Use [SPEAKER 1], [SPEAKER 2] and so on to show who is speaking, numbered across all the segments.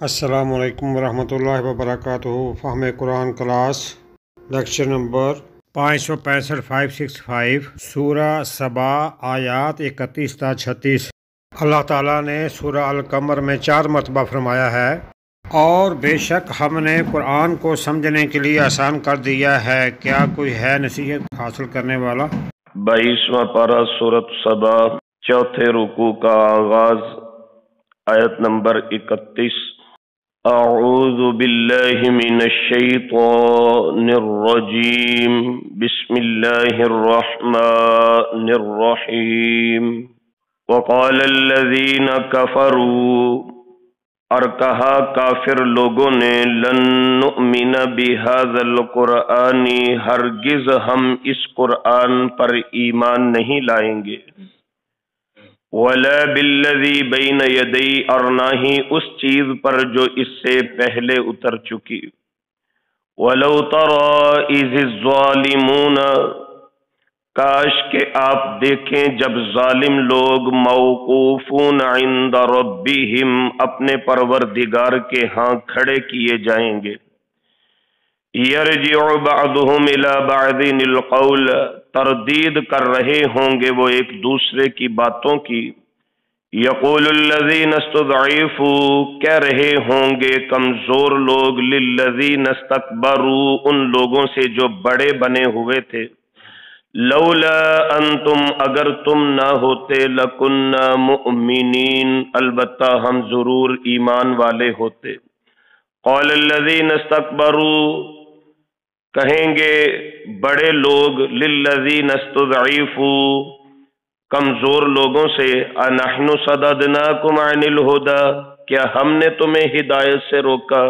[SPEAKER 1] السلام علیکم ورحمۃ اللہ وبرکاتہ۔ فہم قرآن کلاس لیکچر نمبر 565 565 سورہ سبا آیات 31 تا 36۔ اللہ تعالیٰ نے سورہ القمر میں 4 مرتبہ فرمایا ہے اور بے شک ہم نے قرآن کو سمجھنے کے لیے آسان کر دیا ہے، کیا کوئی ہے نصیحت حاصل کرنے والا؟
[SPEAKER 2] 22واں پارہ سورۃ سبا، چوتھے رکوع کا آغاز، آیت نمبر 31۔ اعوذ باللہ من الشیطان الرجیم، بسم اللہ الرحمن الرحیم۔ وقال الذین کفروا، اور کہا کافر لوگوں نے، لن نؤمن بہذا القرآن، ہرگز ہم اس قرآن پر ایمان نہیں لائیں گے، ولا بالذی بین یدی، اور نہ ہی اس چیز پر جو اس سے پہلے اتر چکی۔ ولو تری اذ الظالمون، کاش کہ آپ دیکھیں جب ظالم لوگ موقوفون عند ربہم، اپنے پروردگار کے ہاں کھڑے کیے جائیں گے۔ یرجع بعضهم الی بعض القول، تردید کر رہے ہوں گے وہ ایک دوسرے کی باتوں کی۔ یقول الذین استضعفوا، کہہ رہے ہوں گے کمزور لوگ، للذین استکبروا، ان لوگوں سے جو بڑے بنے ہوئے تھے، لولا انتم، اگر تم نہ ہوتے، لکننا مؤمنین، البتہ ہم ضرور ایمان والے ہوتے۔ قال الذین استکبروا، کہیں گے بڑے لوگ، للذین استضعفوا، کمزور لوگوں سے، انحن صددناکم عن الہدی، کیا ہم نے تمہیں ہدایت سے روکا،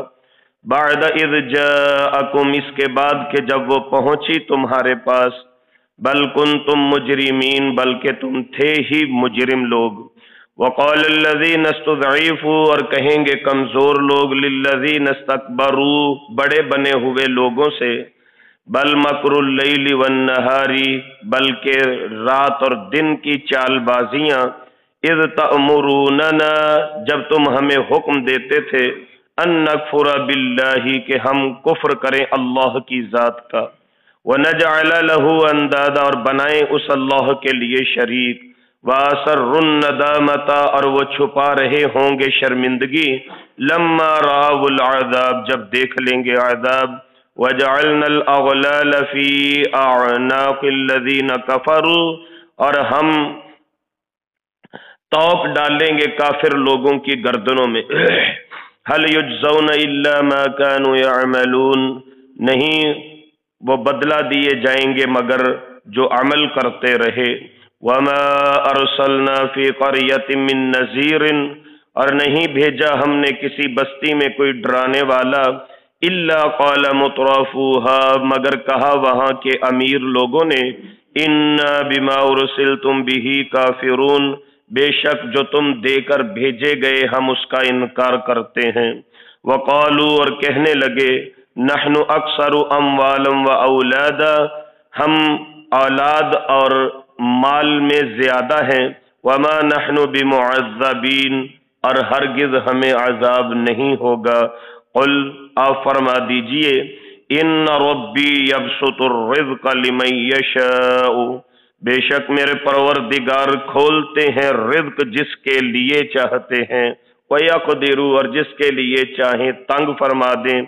[SPEAKER 2] بعد اذ جاءکم، اس کے بعد کہ جب وہ پہنچی تمہارے پاس، بل کنتم مجرمین، بلکہ تم تھے ہی مجرم لوگ۔ وقال الذین استضعفوا، اور کہیں گے کمزور لوگ، للذین استکبروا، بڑے بنے ہوئے لوگوں سے، بل مکر اللیل والنہار، بلکہ رات اور دن کی چال بازیاں، اذ تأمروننا، جب تم ہمیں حکم دیتے تھے، ان نکفر باللہ، کہ ہم کفر کریں اللہ کی ذات کا، ونجعل له اندادا، اور بنائیں اس اللہ کے لیے شریک، واسروا الندامۃ، اور وہ چھپا رہے ہوں گے شرمندگی، لما رأوا العذاب، جب دیکھ لیں گے عذاب، وجعلنا الاغلال فی اعناق الذین کفروا، اور ہم توق ڈالیں گے کافر لوگوں کی گردنوں میں، هل یجزون الا ما كانوا يعملون، نہیں وہ بدلہ دیے جائیں گے مگر جو عمل کرتے رہے۔ وما ارسلنا فی قریۃ من نذیر، اور نہیں بھیجا ہم نے کسی بستی میں کوئی ڈرانے والا، الا قال مترفوها، مگر کہا وہاں کے امیر لوگوں نے، انا بما ارسلتم به کافرون، بے شک جو تم دے کر بھیجے گئے ہم اس کا انکار کرتے ہیں۔ وقالوا، اور کہنے لگے، نحن اکثر اموالا و اولادا، ہم اولاد اور مال میں زیادہ ہیں، وما نحن بمعذبین، اور ہرگز ہمیں عذاب نہیں ہوگا۔ قل، آپ فرما دیجئے، ان ربی یبسط الرزق لمن یشاء، بے شک میرے پروردگار کھولتے ہیں رزق جس کے لیے چاہتے ہیں، ویقدر، اور جس کے لیے چاہیں تنگ فرما دیں،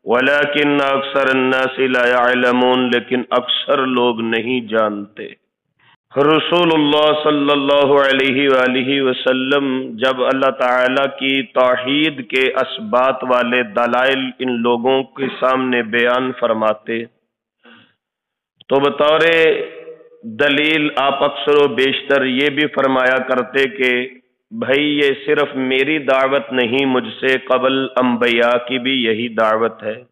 [SPEAKER 2] ولکن اکثر الناس لا يعلمون، لیکن اکثر لوگ نہیں جانتے۔ رسول اللہ صلی اللہ علیہ وآلہ وسلم جب اللہ تعالیٰ کی توحید کے اثبات والے دلائل ان لوگوں کے سامنے بیان فرماتے تو بطور دلیل آپ اکثر و بیشتر یہ بھی فرمایا کرتے کہ بھائی یہ صرف میری دعوت نہیں، مجھ سے قبل انبیاء کی بھی یہی دعوت ہے۔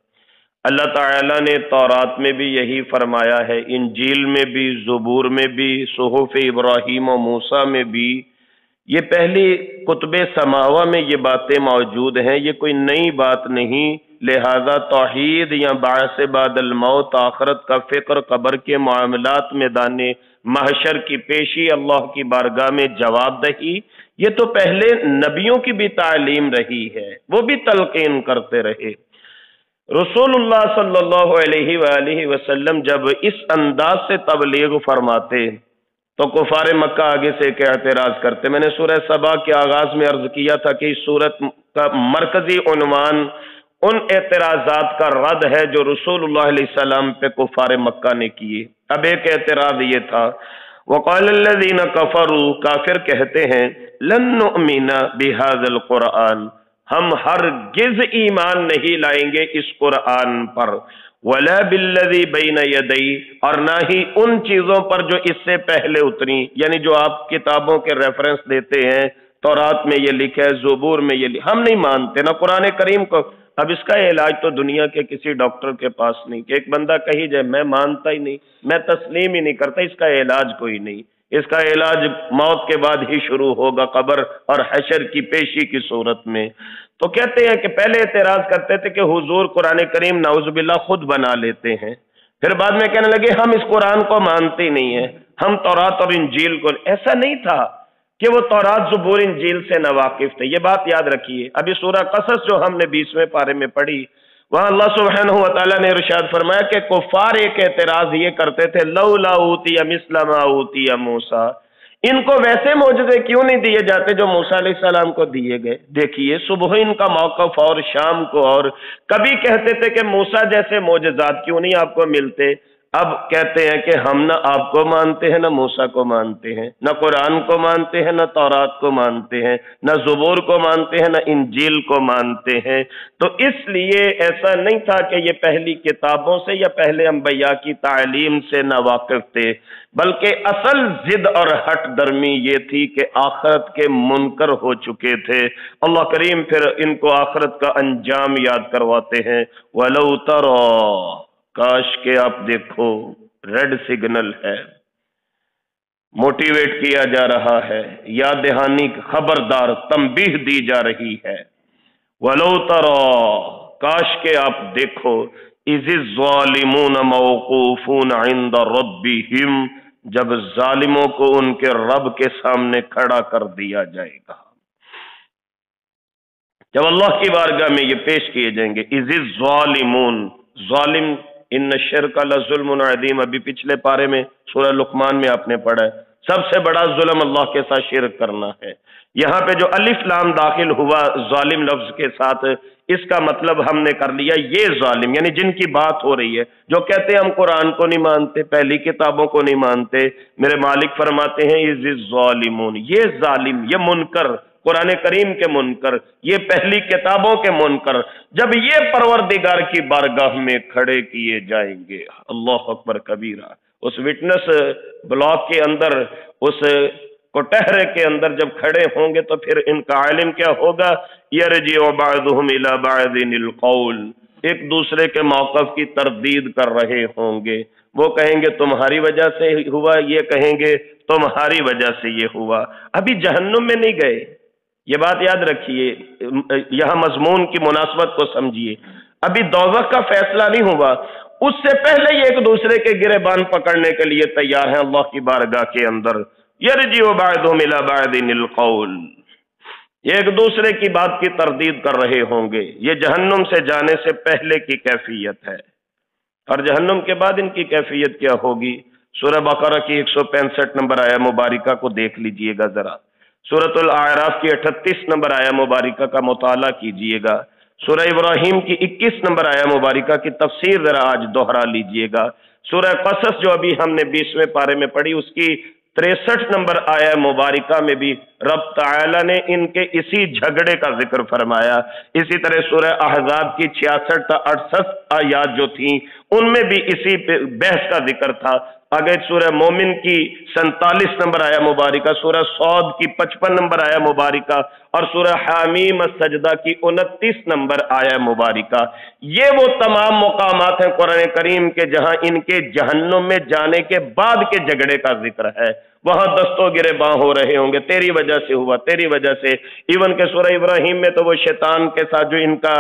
[SPEAKER 2] اللہ تعالیٰ نے تورات میں بھی یہی فرمایا ہے، انجیل میں بھی، زبور میں بھی، صحف ابراہیم و موسیٰ میں بھی، یہ پہلی کتب سماوہ میں یہ باتیں موجود ہیں، یہ کوئی نئی بات نہیں۔ لہذا توحید یا بعث بعد الموت، آخرت کا فکر، قبر کے معاملات، میدان محشر کی پیشی، اللہ کی بارگاہ میں جواب دہی، یہ تو پہلے نبیوں کی بھی تعلیم رہی ہے، وہ بھی تلقین کرتے رہے۔ رسول اللہ صلی اللہ علیہ وآلہ وسلم جب اس انداز سے تبلیغ فرماتے تو کفار مکہ آگے سے ایک اعتراض کرتے۔ میں نے سورہ سبا کے آغاز میں عرض کیا تھا کہ اس سورت کا مرکزی عنوان ان اعتراضات کا رد ہے جو رسول اللہ علیہ السلام پہ کفار مکہ نے کیے۔ اب ایک اعتراض یہ تھا، وقال الذین کفروا، کافر کہتے ہیں، لن نؤمن بہذا القرآن، ہم ہرگز ایمان نہیں لائیں گے اس قرآن پر، ولا بالذی بین یدی، اور نہ ہی ان چیزوں پر جو اس سے پہلے اتری، یعنی جو آپ کتابوں کے ریفرنس دیتے ہیں، تورات میں یہ لکھا ہے، زبور میں یہ لکھا، ہم نہیں مانتے نہ قرآن کریم کو۔ اب اس کا علاج تو دنیا کے کسی ڈاکٹر کے پاس نہیں کہ ایک بندہ کہی جائے میں مانتا ہی نہیں، میں تسلیم ہی نہیں کرتا، اس کا علاج کوئی نہیں۔ اس کا علاج موت کے بعد ہی شروع ہوگا، قبر اور حشر کی پیشی کی صورت میں۔ تو کہتے ہیں کہ پہلے اعتراض کرتے تھے کہ حضور قرآن کریم نعوذ باللہ خود بنا لیتے ہیں، پھر بعد میں کہنے لگے ہم اس قرآن کو مانتے نہیں ہیں، ہم تورات اور انجیل کو۔ ایسا نہیں تھا کہ وہ تورات زبور انجیل سے ناواقف تھے، یہ بات یاد رکھیے۔ ابھی سورہ قصص جو ہم نے 20ویں پارے میں پڑھی، وہاں اللہ سبحانہ وتعالیٰ نے ارشاد فرمایا کہ کفار ایک اعتراض یہ کرتے تھے، لولا اوتی مثل ما اوتی موسیٰ، ان کو ویسے معجزے کیوں نہیں دیے جاتے جو موسیٰ علیہ السلام کو دیے گئے۔ دیکھیے صبح ان کا موقف اور شام کو، اور کبھی کہتے تھے کہ موسیٰ جیسے معجزات کیوں نہیں آپ کو ملتے، اب کہتے ہیں کہ ہم نہ آپ کو مانتے ہیں، نہ موسیٰ کو مانتے ہیں، نہ قرآن کو مانتے ہیں، نہ تورات کو مانتے ہیں، نہ زبور کو مانتے ہیں، نہ انجیل کو مانتے ہیں۔ تو اس لیے ایسا نہیں تھا کہ یہ پہلی کتابوں سے یا پہلے انبیاء کی تعلیم سے ناواقف تھے، بلکہ اصل ضد اور ہٹ درمی یہ تھی کہ آخرت کے منکر ہو چکے تھے۔ اللہ کریم پھر ان کو آخرت کا انجام یاد کرواتے ہیں، وَلَوْ تَرَى، کاش کہ آپ دیکھو، ریڈ سگنل ہے، موٹیویٹ کیا جا رہا ہے، یاد دہانی، خبردار، تنبیہ دی جا رہی ہے۔ وَلَوْ تَرَى، کاش کہ آپ دیکھو، اِذِ الظَّالِمُونَ مَوْقُوفُونَ عِنْدَ رَبِّهِمْ، جب ظالموں کو ان کے رب کے سامنے کھڑا کر دیا جائے گا، جب اللہ کی بارگاہ میں یہ پیش کیے جائیں گے۔ اِذِ الظَّالِمُونَ، ظالم، ان الشرک لظلم عظیم، ابھی پچھلے پارے میں سورہ لقمان میں آپ نے پڑھا ہے، سب سے بڑا ظلم اللہ کے ساتھ شرک کرنا ہے۔ یہاں پہ جو الف لام داخل ہوا ظالم لفظ کے ساتھ، اس کا مطلب ہم نے کر لیا یہ ظالم، یعنی جن کی بات ہو رہی ہے، جو کہتے ہیں ہم قرآن کو نہیں مانتے، پہلی کتابوں کو نہیں مانتے، میرے مالک فرماتے ہیں اذ الظالمون، یہ ظالم، یہ منکر، قرآن کریم کے منکر، یہ پہلی کتابوں کے منکر، جب یہ پروردگار کی بارگاہ میں کھڑے کیے جائیں گے، اللہ اکبر کبیرہ، اس وٹنس بلاک کے اندر، اس کٹہرے کے اندر جب کھڑے ہوں گے تو پھر ان کا عالم کیا ہوگا؟ یرجع بعضهم الى بعض القول، ایک دوسرے کے موقف کی تردید کر رہے ہوں گے، وہ کہیں گے تمہاری وجہ سے ہوا، یہ کہیں گے تمہاری وجہ سے یہ ہوا۔ ابھی جہنم میں نہیں گئے، یہ بات یاد رکھیے، یہاں مضمون کی مناسبت کو سمجھیے، ابھی دوزخ کا فیصلہ نہیں ہوا، اس سے پہلے یہ ایک دوسرے کے گریبان پکڑنے کے لیے تیار ہیں اللہ کی بارگاہ کے اندر۔ یرجع بعضهم الى بعض القول، یہ ایک دوسرے کی بات کی تردید کر رہے ہوں گے۔ یہ جہنم سے جانے سے پہلے کی کیفیت ہے، اور جہنم کے بعد ان کی کیفیت کیا ہوگی؟ سورہ بقرہ کی 165 نمبر آیہ مبارکہ کو دیکھ لیجئے گا ذرا، سورۃ الاعراف کی 38 نمبر آیہ مبارکہ کا مطالعہ کیجئے گا، سورہ ابراہیم کی 21 نمبر آیہ مبارکہ کی تفسیر ذرا آج دوہرا لیجئے گا، سورہ قصص جو ابھی ہم نے 20ویں پارے میں پڑھی، اس کی 63 نمبر آیہ مبارکہ میں بھی رب تعالی نے ان کے اسی جھگڑے کا ذکر فرمایا۔ اسی طرح سورہ احزاب کی 66 تا 68 آیات جو تھیں ان میں بھی اسی بحث کا ذکر تھا۔ آگے سورہ مومن کی 47 نمبر آیہ مبارکہ، سورہ صاد کی 55 نمبر آیہ مبارکہ، اور سورہ حامیم السجدہ کی 29 نمبر آیہ مبارکہ، یہ وہ تمام مقامات ہیں قرآن کریم کے جہاں ان کے جہنم میں جانے کے بعد کے جھگڑے کا ذکر ہے۔ वहां दस्तों गिरेबां हो रहे होंगे, तेरी वजह से हुआ, तेरी वजह से। इवन के सूरह इब्राहिम में तो वो शैतान के साथ जो इनका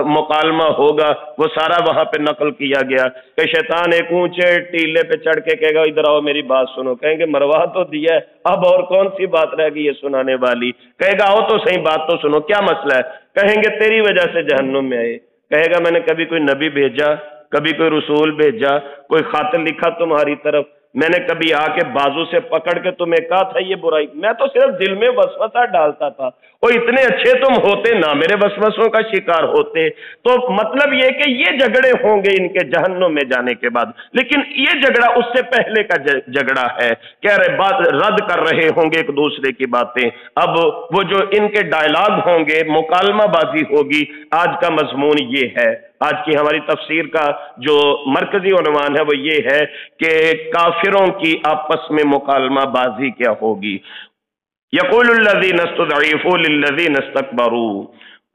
[SPEAKER 2] मुकालमा होगा वो सारा वहां पे नकल किया गया कि शैतान एक ऊंचे टीले पे चढ़ के कहेगा इधर आओ मेरी बात सुनो, कहेंगे मरवा तो दिया है, अब और कौन सी बात रह गई है सुनाने वाली, कहेगा आओ तो सही बात तो सुनो, क्या मसला है, कहेंगे तेरी वजह से जहन्नुम में आए, कहेगा मैंने कभी कोई नबी भेजा, कभी कोई रसूल भेजा, कोई खातिर लिखा तुम्हारी तरफ, मैंने कभी आके बाजू से पकड़ के तुम्हें कहा था ये बुराई, मैं तो सिर्फ दिल में वसवसा डालता था, और इतने अच्छे तुम होते ना मेरे वसवसों का शिकार होते। तो मतलब ये कि ये झगड़े होंगे इनके जहन्नुम में जाने के बाद, लेकिन ये झगड़ा उससे पहले का झगड़ा है, कह रहे बात रद्द कर रहे होंगे एक दूसरे की बातें। अब वो जो इनके डायलॉग होंगे, मुकालमा बाजी होगी, आज का मजमून ये है, आज की हमारी तफसीर का जो मरकजी उन्वान है वो ये है कि काफिरों की आपस में मुकालमा बाजी क्या होगी। यक़ूलुल्लज़ीना इस्तुज़ईफ़ू लिल्लज़ीना इस्तकबरू,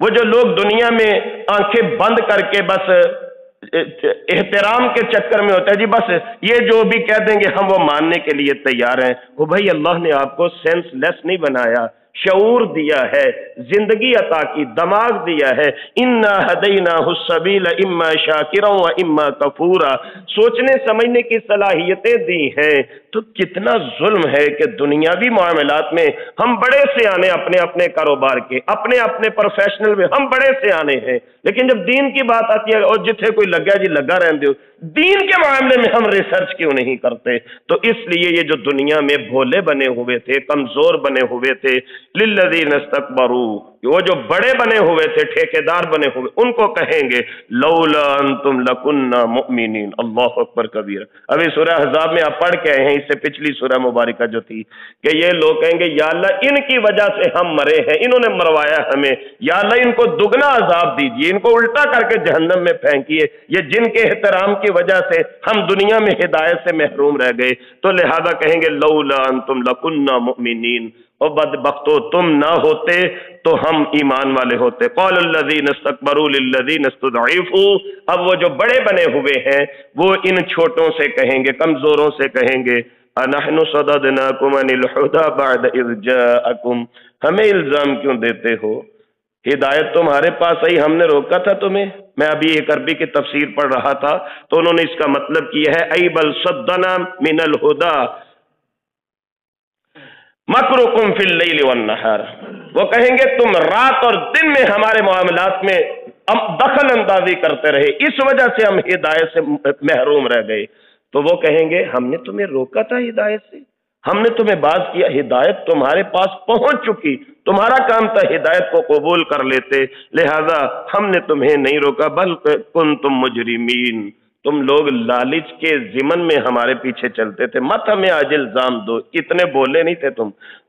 [SPEAKER 2] वो जो लोग दुनिया में आंखें बंद करके बस एहतराम के चक्कर में होता है, जी बस ये जो भी कह देंगे हम वो मानने के लिए तैयार हैं। वो भाई अल्लाह ने आपको सेंसलेस नहीं बनाया, शऊर दिया है, जिंदगी अता की, दिमाग दिया है। इन्ना हदैनाहु सबील इम्मा शाकिरा व इम्मा कफूरा, सोचने समझने की सलाहियतें दी हैं। तो कितना जुल्म है कि दुनियावी मामलात में हम बड़े से आने अपने अपने कारोबार के, अपने अपने प्रोफेशनल में हम बड़े से आने हैं, लेकिन जब दीन की बात आती है और जिथे कोई लगा जी लगा रहने दो, दीन के मामले में हम रिसर्च क्यों नहीं करते। तो इसलिए ये जो दुनिया में भोले बने हुए थे, कमजोर बने हुए थे, लिल्लज़ीना इस्तकबरू, वो जो बड़े बने हुए थे, ठेकेदार बने हुए, उनको कहेंगे लौला अंतुम लकुन्ना मुमिनीन। अल्लाहु अकबर कबीर। अभी सूरह अहज़ाब में आप पढ़ के आए हैं, इससे पिछली सूरह मुबारका जो थी, कि ये लोग कहेंगे या अल्लाह इनकी वजह से हम मरे हैं, इन्होंने मरवाया हमें, या अल्लाह इनको दुगना अजाब दीजिए, इनको उल्टा करके जहन्नम में फेंकिए, ये जिनके एहतराम की वजह से हम दुनिया में हिदायत से महरूम रह गए। तो लिहाजा कहेंगे लौला अंतुम लकुन्ना मुमिनीन, और बदबख्तो तुम ना होते तो हम ईमान वाले होते। क़ालुल्लज़ीना इस्तकबरू लिल्लज़ीना इस्तुज़ईफ़ू, अब वो जो बड़े बने हुए हैं वो इन छोटों से कहेंगे, कमजोरों से कहेंगे अनहनु सददनाकुम अनिल हुदा बअद इज़ जाअकुम, हमें इल्जाम क्यों देते हो, हिदायत तुम्हारे पास आई, हमने रोका था तुम्हें। मैं अभी एक अरबी की तफसीर पढ़ रहा था तो उन्होंने इसका मतलब किया है ऐ बल सद्दना मिनल हुदा मकरुकुम फिल लैल वन नहार, वो कहेंगे तुम रात और दिन में हमारे मामलात में दखल अंदाजी करते रहे, इस वजह से हम हिदायत से महरूम रह गए। तो वो कहेंगे हमने तुम्हें रोका था हिदायत से, हमने तुम्हें बात किया, हिदायत तुम्हारे पास पहुंच चुकी, तुम्हारा काम था हिदायत को कबूल कर लेते, लिहाजा हमने तुम्हें नहीं रोका। बल कुंतुम मुजरिमीन, तुम लोग लालच के जिमन में हमारे पीछे चलते थे, मत हमें आज इल्जाम दो, इतने बोले नहीं थे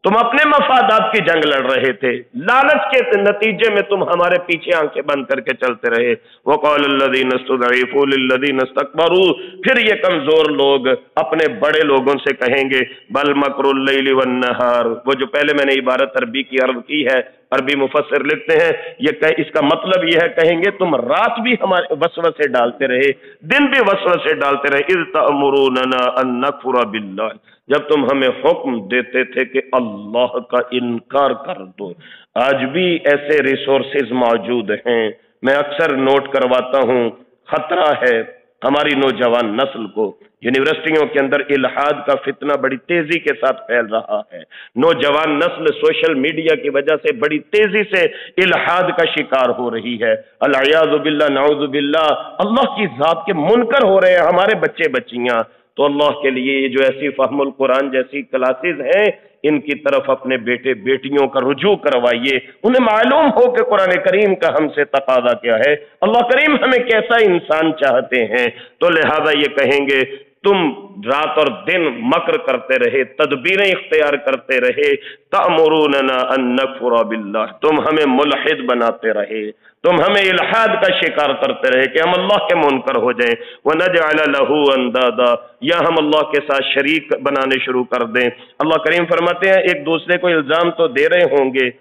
[SPEAKER 2] तुम अपने मफादात की जंग लड़ रहे थे, लालच के नतीजे में तुम हमारे पीछे आंखें बंद करके चलते रहे। वक़ालुल्लज़ीना इस्तुज़ईफ़ू लिल्लज़ीना इस्तकबरू, फिर ये कमजोर लोग अपने बड़े लोगों से कहेंगे बल मकरुल लैल वन नहार, वो जो पहले मैंने इबारत अरबी की अर्ज की है, अरबी मुफस्सिर लिखते हैं इसका मतलब यह है, कहेंगे तुम रात भी हमारे वसवसे डालते रहे, दिन भी वसवसे डालते रहे। इज़ तअमुरूना अन नकफुरा बिल्लाह, जब तुम हमें हुक्म देते थे कि अल्लाह का इनकार कर दो। आज भी ऐसे रिसोर्सेज मौजूद हैं, मैं अक्सर नोट करवाता हूँ, खतरा है हमारी नौजवान नस्ल को। यूनिवर्सिटियों के अंदर इल्हाद का फितना बड़ी तेजी के साथ फैल रहा है, नौजवान नस्ल सोशल मीडिया की वजह से बड़ी तेजी से इल्हाद का शिकार हो रही है। अल-इयाज़ु बिल्लाह, नऊज़ु बिल्लाह, अल्लाह की जात के मुनकर हो रहे हैं हमारे बच्चे बच्चियां। तो अल्लाह के लिए जो ऐसी फहमुल कुरान जैसी क्लासेज हैं, इनकी तरफ अपने बेटे बेटियों का रुजू करवाइए, उन्हें मालूम हो कि कुरान करीम का हमसे तकाजा क्या है, अल्लाह करीम हमें कैसा इंसान चाहते हैं। तो लिहाजा ये कहेंगे तुम रात और दिन मक्र करते रहे, तदबीरें इख्तियार करते रहे, तअमुरूना अन नकफुरा बिल्लाह, तुम हमें मुल्हिद बनाते रहे, तुम हमें इल्हाद का शिकार करते रहे कि हम अल्लाह के मुनकर हो जाएं, व नजअल लहू अंदादा, या हम अल्लाह के साथ शरीक बनाने शुरू कर दें। अल्लाह करीम फरमाते हैं एक दूसरे को इल्जाम तो दे रहे होंगे,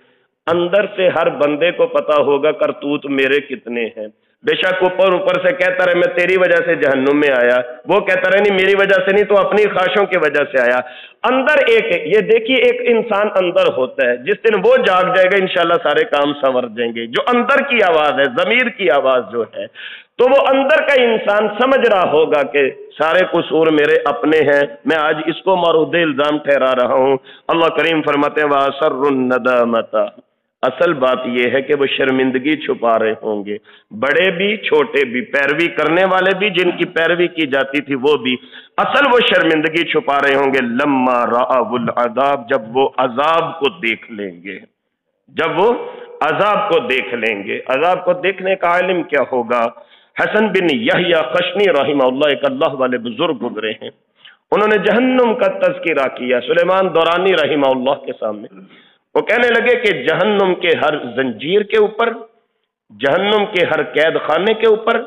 [SPEAKER 2] اندر سے ہر بندے کو پتا ہوگا کرتوت میرے کتنے ہیں. بے شک اوپر سے کہتا رہے میں تیری وجہ سے جہنم میں آیا، وہ کہتا رہے نہیں میری وجہ سے نہیں تو اپنی خواہشوں کی وجہ سے آیا. اندر یہ دیکھیے ایک انسان اندر ہوتا ہے، جس دن وہ جاگ جائے گا انشاءاللہ سارے کام سنور جائیں گے. جو اندر کی آواز ہے، ضمیر کی آواز جو ہے، تو وہ اندر کا انسان سمجھ رہا ہوگا کہ سارے قصور میرے اپنے ہیں، میں آج اس کو مورد الزام ٹھہرا رہا ہوں. اللہ کریم فرماتے ہیں وَأَسَرُّ النَّدَامَةَ، اصل بات یہ ہے کہ وہ شرمندگی چھپا رہے ہوں گے، بڑے بھی چھوٹے بھی، پیروی کرنے والے بھی، جن کی پیروی کی جاتی تھی وہ بھی، اصل وہ شرمندگی چھپا رہے ہوں گے. لما رأوا العذاب، جب وہ عذاب کو دیکھ لیں گے، جب وہ عذاب کو دیکھ لیں گے. عذاب کو دیکھنے کا عالم کیا ہوگا؟ حسن بن یحییٰ قشنی رحمہ اللہ ایک اللہ والے بزرگ گزرے ہیں، انہوں نے جہنم کا تذکرہ کیا سلیمان دورانی رحمہ اللہ کے سامنے. وہ کہنے لگے کہ جہنم کے ہر زنجیر کے اوپر، جہنم کے ہر قید خانے کے اوپر،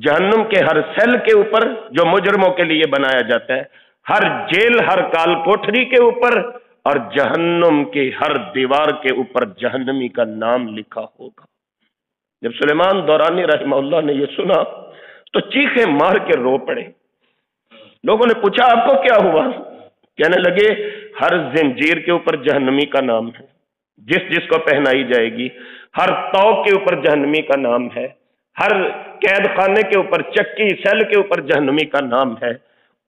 [SPEAKER 2] جہنم کے ہر سیل کے اوپر جو مجرموں کے لیے بنایا جاتا ہے، ہر جیل، ہر کال کوٹری کے اوپر اور جہنم کے ہر دیوار کے اوپر جہنمی کا نام لکھا ہوگا. جب سلیمان دورانی رحمہ اللہ نے یہ سنا تو چیخیں مار کے رو پڑے. لوگوں نے پوچھا آپ کو کیا ہوا؟ کہنے لگے ہر زنجیر کے اوپر جہنمی کا نام ہے، جس کو پہنائی جائے گی، ہر توق کے اوپر جہنمی کا نام ہے، ہر قید خانے کے اوپر، چکی سیل کے اوپر جہنمی کا نام ہے.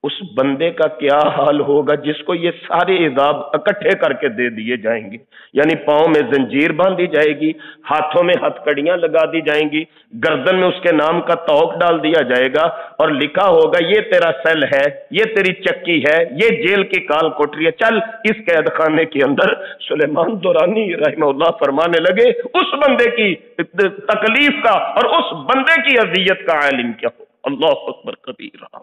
[SPEAKER 2] اس بندے کا کیا حال ہوگا جس کو یہ سارے عذاب اکٹھے کر کے دے دیے جائیں گے؟ یعنی پاؤں میں زنجیر باندھی جائے گی، ہاتھوں میں ہتھ کڑیاں لگا دی جائیں گی، گردن میں اس کے نام کا توق ڈال دیا جائے گا اور لکھا ہوگا یہ تیرا سیل ہے، یہ تیری چکی ہے، یہ جیل کی کال کوٹری ہے، چل اس قید خانے کے اندر. سلیمان دورانی رحمہ اللہ فرمانے لگے اس بندے کی تکلیف کا اور اس بندے کی اذیت کا عالم کیا ہو. اللہ اکبر کبیرہ.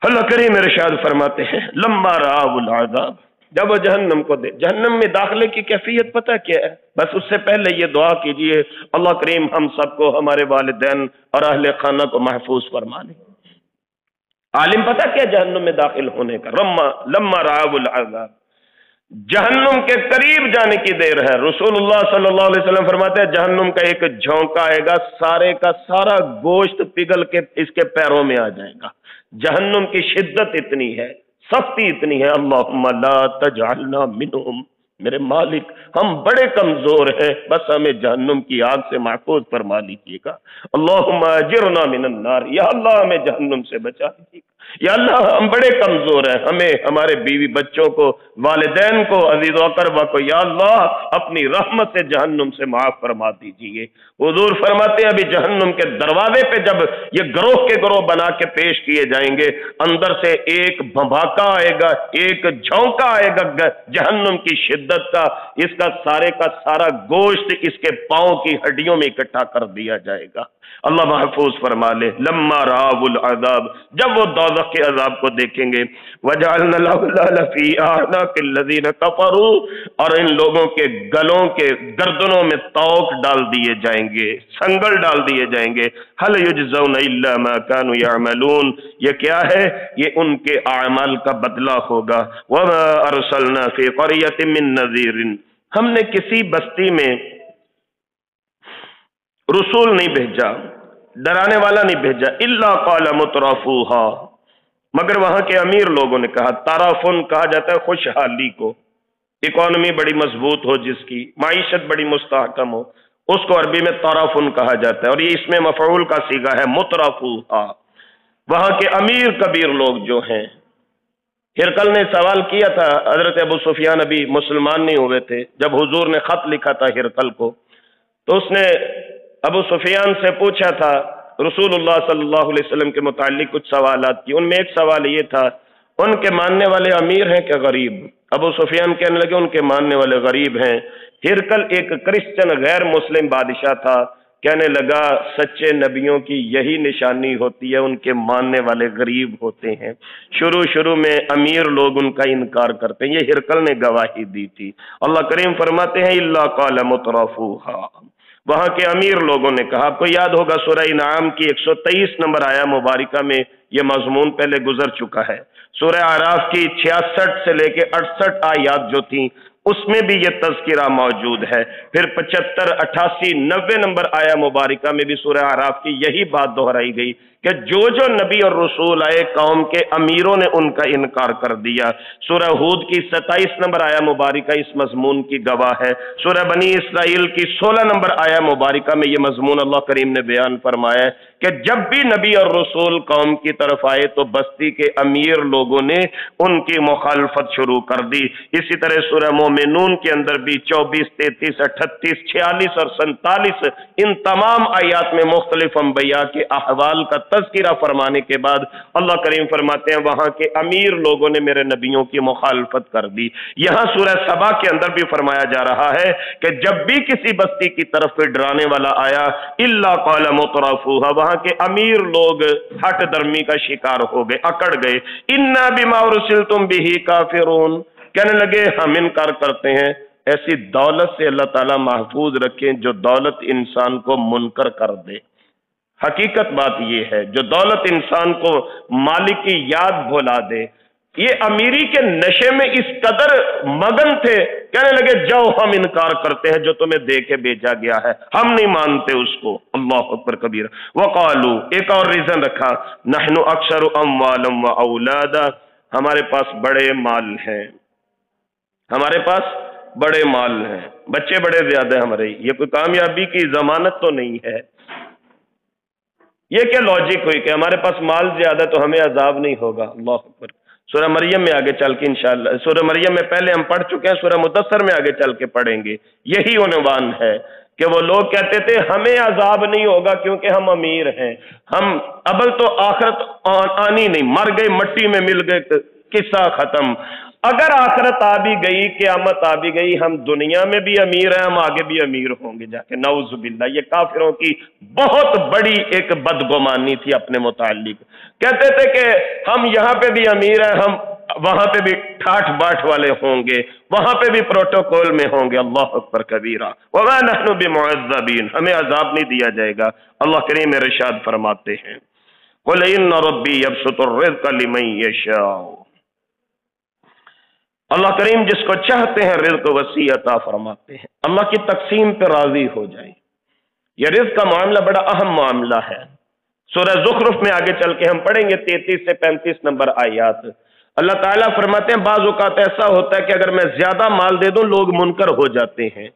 [SPEAKER 2] اللہ کریم ارشاد فرماتے ہیں لما رأوا العذاب، جب وہ جہنم کو دے، جہنم میں داخلے کی کیفیت پتہ کیا ہے؟ بس اس سے پہلے یہ دعا کیجئے اللہ کریم ہم سب کو، ہمارے والدین اور اہل خانہ کو محفوظ فرما لے. عالم پتہ کیا جہنم میں داخل ہونے کا؟ لما رأوا العذاب، جہنم کے قریب جانے کی دیر ہے. رسول اللہ صلی اللہ علیہ وسلم فرماتے ہیں جہنم کا ایک جھونکا آئے گا، سارے کا سارا گوشت پگھل کے اس کے پیروں میں آ جائے گا. جہنم کی شدت اتنی ہے، سختی اتنی ہے. اللہم لا تجعلنا منہم، میرے مالک ہم بڑے کمزور ہیں، بس ہمیں جہنم کی آگ سے محفوظ فرما لیجیے گا. اللہم اجرنا من النار، یا اللہ ہمیں جہنم سے بچا لیجیے گا. یا اللہ ہم بڑے کمزور ہیں، ہمیں، ہمارے بیوی بچوں کو، والدین کو، عزیز و اقربا کو یا اللہ اپنی رحمت سے جہنم سے معاف فرما دیجیے. حضور فرماتے ہیں ابھی جہنم کے دروازے پہ جب یہ گروہ کے گروہ بنا کے پیش کیے جائیں گے، اندر سے ایک بھنباکا آئے گا، ایک جھونکا آئے گا جہنم کی شدت کا، اس کا سارا گوشت اس کے پاؤں کی ہڈیوں میں اکٹھا کر دیا جائے گا. اللہ محفوظ فرما لے. لما رأوا العذاب، جب وہ دوزخ کے عذاب کو دیکھیں گے، وجعلنا الاغلال فی اعناق الذین کفروا، اور ان لوگوں کے گلوں کے گردنوں میں طوق ڈال دیے جائیں گے، سنگل ڈال دیے جائیں گے. هل یجزون الا ما كانوا يعملون، یہ کیا ہے؟ یہ ان کے اعمال کا بدلہ ہوگا. وما ارسلنا فی قریۃ من نذیر، ہم نے کسی بستی میں رسول نہیں بھیجا، ڈرانے والا نہیں بھیجا. الا قال مترفوها، مگر وہاں کے امیر لوگوں نے کہا. ترفن کہا جاتا ہے خوشحالی کو، اکانومی بڑی مضبوط ہو، جس کی معیشت بڑی مستحکم ہو، اس کو عربی میں ترفن کہا جاتا ہے، اور یہ اس میں مفعول کا صیغہ ہے مترفوها. وہاں کے امیر کبیر لوگ جو ہیں، ہرقل نے سوال کیا تھا، حضرت ابو سفیان ابھی مسلمان نہیں ہوئے تھے، جب حضور نے خط لکھا تھا ہرقل کو، تو اس نے ابو سفیان سے پوچھا تھا رسول اللہ صلی اللہ علیہ وسلم کے متعلق کچھ سوالات کی. ان میں ایک سوال یہ تھا ان کے ماننے والے امیر ہیں کہ غریب؟ ابو سفیان کہنے لگے ان کے ماننے والے غریب ہیں. ہرقل ایک کرسچن غیر مسلم بادشاہ تھا، کہنے لگا سچے نبیوں کی یہی نشانی ہوتی ہے، ان کے ماننے والے غریب ہوتے ہیں. شروع میں امیر لوگ ان کا انکار کرتے ہیں، یہ ہرقل نے گواہی دی تھی. اللہ کریم فرماتے ہیں الا قال مترفوها، وہاں کے امیر لوگوں نے کہا. آپ کو یاد ہوگا سورہ انعام کی 123 نمبر آیا مبارکہ میں یہ مضمون پہلے گزر چکا ہے. سورہ اعراف کی 66 سے لے کے 68 آیات جو تھیں उसमें भी ये तज़किरा मौजूद है। फिर 75, 88, 90 नंबर आया मुबारका में भी सूरह आराफ की यही बात दोहराई गई कि जो जो नबी और रसूल आए कौम के अमीरों ने उनका इनकार कर दिया। सूरह हूद की 27 नंबर आया मुबारका इस मजमून की गवाह है। सूरह बनी इसराइल की 16 नंबर आया मुबारका में ये मजमून अल्लाह करीम ने बयान फरमाया है कि जब भी नबी और रसूल कौम की तरफ आए तो बस्ती के अमीर लोगों ने उनकी मुखालफत शुरू कर दी। इसी तरह सूरह मोमिनून के अंदर भी 24, 33, 38, 46 और 47 इन तमाम आयात में मुख्तलिफ अंबिया के अहवाल का तज़किरा फरमाने के बाद अल्लाह करीम फरमाते हैं वहां के अमीर लोगों ने मेरे नबियों की मुखालफत कर दी। यहां सूरह सबा के अंदर भी फरमाया जा रहा है कि जब भी किसी बस्ती की तरफ कोई डराने वाला आया इल्ला क़ाल मुतरफूहा, वहां के अमीर लोग हट दर्मी का शिकार हो गए, अकड़ गए। इन्ना बिमा उरसिलतुम बिही काफिरून, कहने लगे हम इनकार करते हैं। ऐसी दौलत से अल्लाह ताला महफूज रखें जो दौलत इंसान को मुनकर कर दे। हकीकत बात यह है जो दौलत इंसान को मालिक की याद भुला दे। ये अमीरी के नशे में इस कदर मगन थे, कहने लगे जाओ हम इनकार करते हैं जो तुम्हें दे के भेजा गया है, हम नहीं मानते उसको। अल्लाह अकबर कबीर। वक़ालू, एक और रीजन रखा, नहनु अक्सर अम्वालम व औलादा, हमारे पास बड़े माल हैं, हमारे पास बड़े माल हैं, बच्चे बड़े ज्यादा हैं हमारे। ये कोई कामयाबी की जमानत तो नहीं है। ये क्या लॉजिक हुई कि हमारे पास माल ज्यादा तो हमें अजाब नहीं होगा। अल्लाह अकबर। सूरह मरियम में आगे चल के इंशाअल्लाह, सूरह मरियम में पहले हम पढ़ चुके हैं, सूरह मुदस्सर में आगे चल के पढ़ेंगे। यही उन्वान है कि वो लोग कहते थे हमें अजाब नहीं होगा क्योंकि हम अमीर हैं, हम अबल तो आखिरत आनी नहीं, मर गए मट्टी में मिल गए, किस्सा खत्म। अगर आखिरत आ भी गई, क़यामत आ भी गई, हम दुनिया में भी अमीर हैं, हम आगे भी अमीर होंगे जाके, नऊज़ुबिल्लाह। ये काफिरों की बहुत बड़ी एक बदगुमानी थी अपने मुताल्लिक। कहते थे कि हम यहाँ पे भी अमीर हैं, हम वहां पे भी ठाठ बाट वाले होंगे, वहां पे भी प्रोटोकॉल में होंगे। अल्लाह अकबर कबीरा। वमा नहनु बिमुअज़्ज़बीन, हमें अजाब नहीं दिया जाएगा। अल्लाह करीम इरशाद फरमाते हैं कुल इन्न रब्बी यबसुतुर रिज़्क़ लिमन यशाअ, अल्लाह करीम जिसको चाहते हैं रिज़्क़ वसी अता फरमाते हैं। अल्लाह की तकसीम पे राजी हो जाए। यह रिज़्क़ का मामला बड़ा अहम मामला है। सूरह ज़ुख़रुफ़ में आगे चल के हम पढ़ेंगे 33 से 35 नंबर आयात। अल्लाह ताला फरमाते हैं बाज़ औक़ात ऐसा होता है कि अगर मैं ज्यादा माल दे दूं लोग मुनकर हो जाते हैं,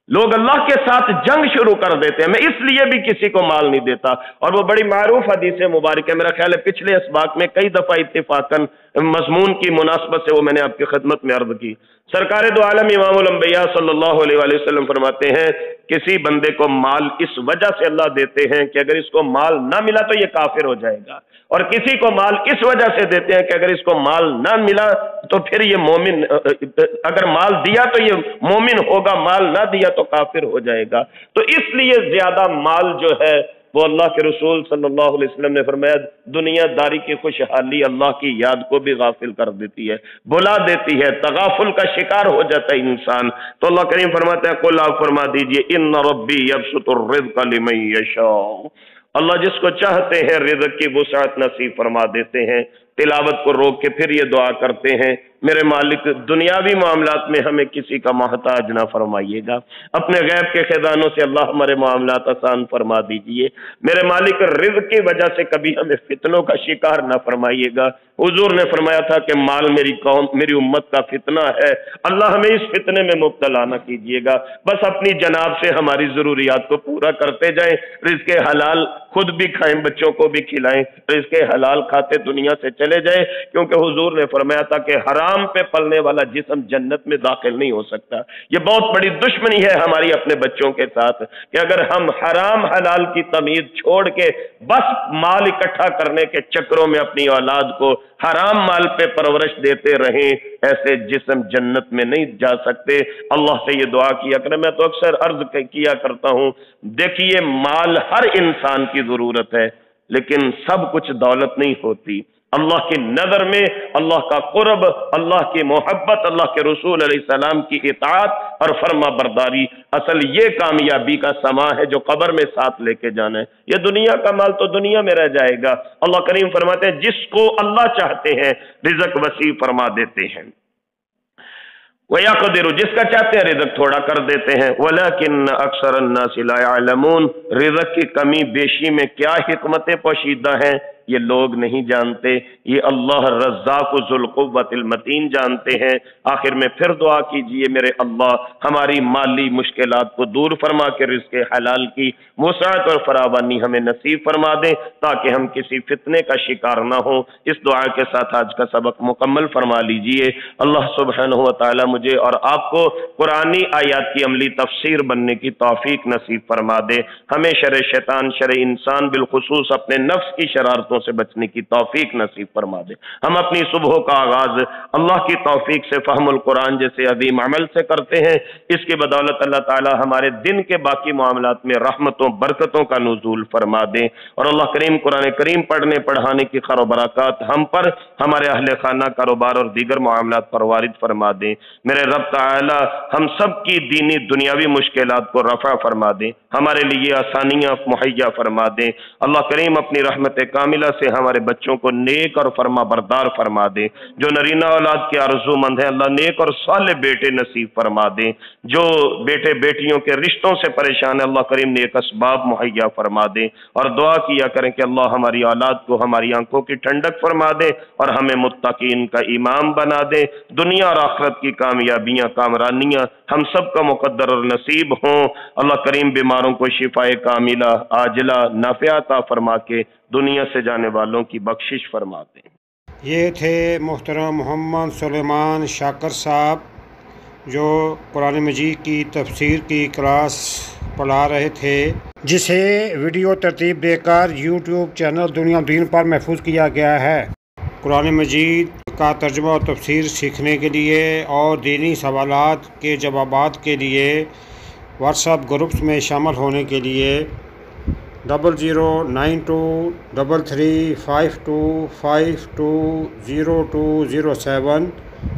[SPEAKER 2] लोग अल्लाह के साथ जंग शुरू कर देते हैं। मैं इसलिए भी किसी को माल नहीं देता। और वो बड़ी मारूफ हदीस मुबारक है, मेरा ख्याल है पिछले इसबाक में कई दफा इत्तिफाकन मजमून की मुनासबत से वो मैंने आपकी खिदमत में अर्ज की। सरकार दो आलम इमामुल अंबिया सल्लल्लाहु अलैहि वसल्लम फरमाते हैं किसी बंदे को माल इस वजह से अल्लाह देते हैं कि अगर इसको माल ना मिला तो ये काफिर हो जाएगा, और किसी को माल इस वजह से देते हैं कि अगर इसको माल ना मिला तो फिर ये मोमिन, अगर माल दिया तो ये मोमिन होगा, माल ना दिया तो काफिर हो जाएगा। तो इसलिए ज्यादा माल जो है वो अल्लाह के रसूल सल्लल्लाहु अलैहि वसल्लम ने फरमाया दुनियादारी की खुशहाली अल्लाह की याद को भी गाफिल कर देती है, बुला देती है, तगाफुल का शिकार हो जाता है इंसान। तो अल्लाह करीम फरमाते हैं कुल आप फरमा दीजिए इन्न रब्बी यबसुतुर रिज़्क़ लिमन यशाअ, अल्लाह जिसको चाहते हैं रिज़्क़ की वुसअत नसीब फरमा देते हैं। तिलावत को रोक के फिर ये दुआ करते हैं मेरे मालिक दुनियावी मामलात में हमें किसी का मोहताज ना फरमाइएगा, अपने गैब के खजानों से अल्लाह हमारे मामलात आसान फरमा दीजिए। मेरे मालिक रिज़्क़ की वजह से कभी हमें फितनों का शिकार ना फरमाइएगा। हुजूर ने फरमाया था कि माल मेरी कौम मेरी उम्मत का फितना है, अल्लाह हमें इस फितने में मुब्तला ना कीजिएगा। बस अपनी जनाब से हमारी जरूरियात को पूरा करते जाएं, रिज़्क़ हलाल खुद भी खाएं, बच्चों को भी खिलाएं, रिज़्क़ हलाल खाते दुनिया से चले जाए, क्योंकि हुजूर ने फरमाया था कि हराम पे पलने वाला जिस्म जन्नत में दाखिल नहीं हो सकता। ये बहुत बड़ी दुश्मनी है हमारी अपने बच्चों के साथ कि अगर हम हराम हलाल की तमीज छोड़ के बस माल इकट्ठा करने के चक्रों में अपनी औलाद को हराम माल पे परवरिश देते रहें, ऐसे जिस्म जन्नत में नहीं जा सकते। अल्लाह से ये दुआ किया करें। मैं तो अक्सर अर्ज किया करता हूं, देखिए माल हर इंसान की जरूरत है, लेकिन सब कुछ दौलत नहीं होती। अल्लाह की नजर में अल्लाह का कुर्ब, अल्लाह की मोहब्बत, अल्लाह के रसूल अलैहिस्सलाम की इताअत और फर्मा बरदारी असल ये कामयाबी का समा है जो कब्र में साथ लेके जाना है। ये दुनिया का माल तो दुनिया में रह जाएगा। अल्लाह करीम फरमाते हैं जिसको अल्लाह चाहते हैं रिज़्क़ वसी फरमा देते हैं। वयक़दिरु, जिसका चाहते हैं रिज़्क़ थोड़ा कर देते हैं, वलाकिन अक्सर अन्नास ला यअलमून, रिज़्क़ की कमी बेशी में क्या हिकमतें पोशीदा हैं ये लोग नहीं जानते। ये अल्लाह रज़्ज़ाक़ ज़ुल क़ुव्वतिल मतीन जानते हैं। आखिर में फिर दुआ कीजिए, मेरे अल्लाह हमारी माली मुश्किलात को दूर फरमा के रिज़्क़ हलाल की वुसअत और फरावानी हमें नसीब फरमा दें, ताकि हम किसी फितने का शिकार ना हो। इस दुआ के साथ आज का सबक मुकम्मल फरमा लीजिए। अल्लाह सुब्हानहु व तआला मुझे और आपको कुरानी आयात की अमली तफसीर बनने की तौफीक नसीब फरमा दे। हमें शर शैतान, शर इंसान, बिलखुसूस अपने नफ्स की शरारतों से बचने की तौफीक नसीब फरमा दे। हम अपनी सुबह का आगाज अल्लाह की तौफीक से फ़हमुल कुरान जैसे अजीम अमल से करते हैं। इसकी बदौलत अल्लाह ताला हमारे दिन के बाकी मामलात में रहमतों बरकतों का नुज़ूल फरमा दे। और अल्लाह करीम कुरान करीम पढ़ने पढ़ाने की खैर बरकत हम पर, हमारे अहले खाना, कारोबार और दीगर मामलात पर वारिद फरमा दे। मेरे रब ताला हम सब की दीनी दुनियावी मुश्किलात को रफ़ा फरमा दे, हमारे लिए आसानियाँ मुहैया फरमा दे। अल्लाह करीम अपनी रहमत कामिला से हमारे बच्चों को नेक और फरमा बरदार फरमा दे। जो नरीना औलाद के आरज़ूमंद हैं, अल्लाह नेक और साले बेटे नसीब फरमा दे। जो बेटे बेटियों के रिश्तों से परेशान है, अल्लाह करीम नेक असबाब मुहैया फरमा दे। और दुआ किया करें कि अल्लाह हमारी औलाद को हमारी आंखों की ठंडक फरमा दे और हमें मुत्तकीन का इमाम बना दे। दुनिया और आखिरत की कामयाबियाँ, कामरानियाँ हम सब का मुकद्दर और नसीब हों। अल्लाह करीम बीमारों को शिफाए कामिला आजिला नाफ़िआ अता फरमा के दुनिया से जाने वालों की बख्शिश फरमाते हैं।
[SPEAKER 1] ये थे मोहतरम मोहम्मद सुलेमान शाकर साहब, जो कुरान मजीद की तफसीर की क्लास पढ़ा रहे थे, जिसे वीडियो तरतीब देकर यूट्यूब चैनल दुनिया दीन पर महफूज किया गया है। कुरान मजीद का तर्जुमा और तफसीर सीखने के लिए और दीनी सवालात के जवाबात के लिए व्हाट्सएप ग्रुप्स में शामिल होने के लिए 00923352520207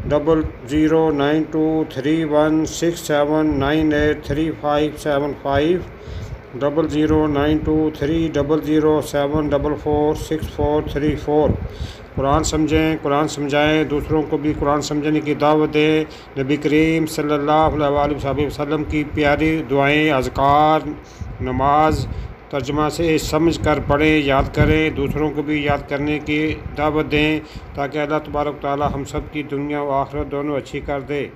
[SPEAKER 1] 00923167983575 00923007446434। कुरान समझें, कुरान समझाएँ, दूसरों को भी कुरान समझने की दावत दें। नबी करीम सल्लल्लाहु अलैहि वसल्लम की प्यारी दुआएं, अज़कार, नमाज तर्जुमा से समझ कर पढ़ें, याद करें, दूसरों को भी याद करने की दावत दें, ताकि अल्लाह तबारक व तआला हम सब की दुनिया व आखिरत दोनों अच्छी कर दे।